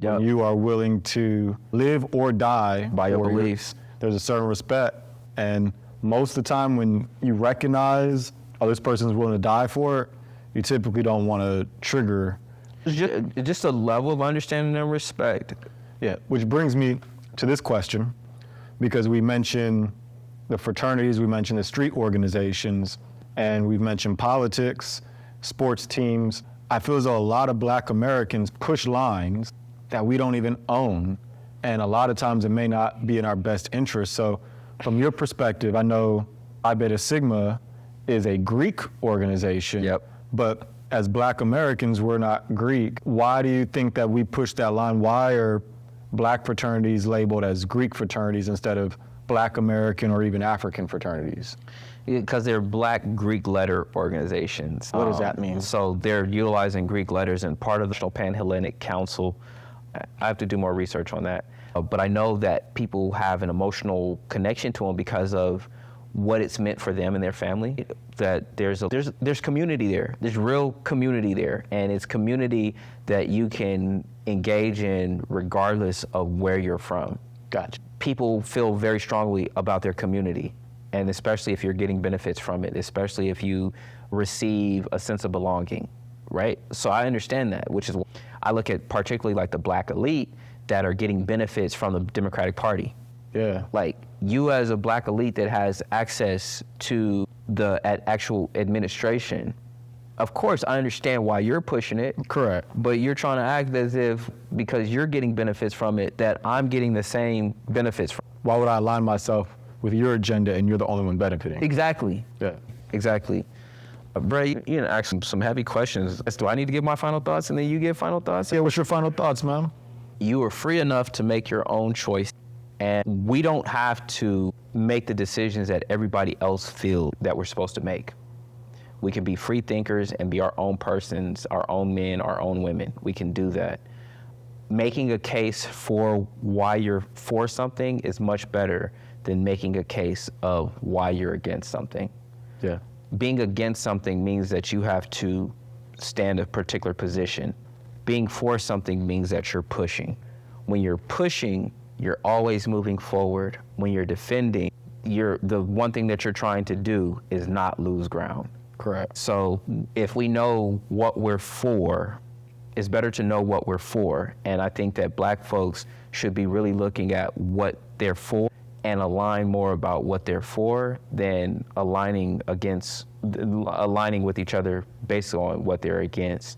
Yep. When you are willing to live or die By your beliefs. there's a certain respect. And most of the time when you recognize, oh, this person's willing to die for it, you typically don't want to trigger. Just a level of understanding and respect. Yeah, which brings me to this question, because we mentioned the fraternities, we mentioned the street organizations, and we've mentioned politics, sports teams. I feel as though a lot of Black Americans push lines that we don't even own, and a lot of times it may not be in our best interest. So from your perspective, I know Phi Beta Sigma is a Greek organization, Yep. but as Black Americans, we're not Greek. Why do you think that we push that line? Why are Black fraternities labeled as Greek fraternities instead of Black American or even African fraternities? Because they're Black Greek letter organizations. What does that mean? So they're utilizing Greek letters, and part of the National Pan-Hellenic Council. I have to do more research on that. But I know that people have an emotional connection to them because of what it's meant for them and their family. That there's community there. There's real community there, and it's community that you can engage in regardless of where you're from. Gotcha. People feel very strongly about their community, and especially if you're getting benefits from it, especially if you receive a sense of belonging, right? So I understand that, which is why I look at particularly like the Black elite that are getting benefits from the Democratic Party. Yeah. Like you as a Black elite that has access to the actual administration, of course I understand why you're pushing it. Correct. But you're trying to act as if because you're getting benefits from it that I'm getting the same benefits from. Why would I align myself with your agenda and you're the only one benefiting? Exactly. Yeah. Exactly. Bray, you know, ask some heavy questions. Do I need to give my final thoughts and then you give final thoughts? Yeah, what's your final thoughts, man? You are free enough to make your own choice, and we don't have to make the decisions that everybody else feels that we're supposed to make. We can be free thinkers and be our own persons, our own men, our own women. We can do that. Making a case for why you're for something is much better than making a case of why you're against something. Yeah. Being against something means that you have to stand a particular position. Being for something means that you're pushing. When you're pushing, you're always moving forward. When you're defending, the one thing that you're trying to do is not lose ground. Correct. So if we know what we're for, it's better to know what we're for. And I think that Black folks should be really looking at what they're for and align more about what they're for than aligning with each other based on what they're against.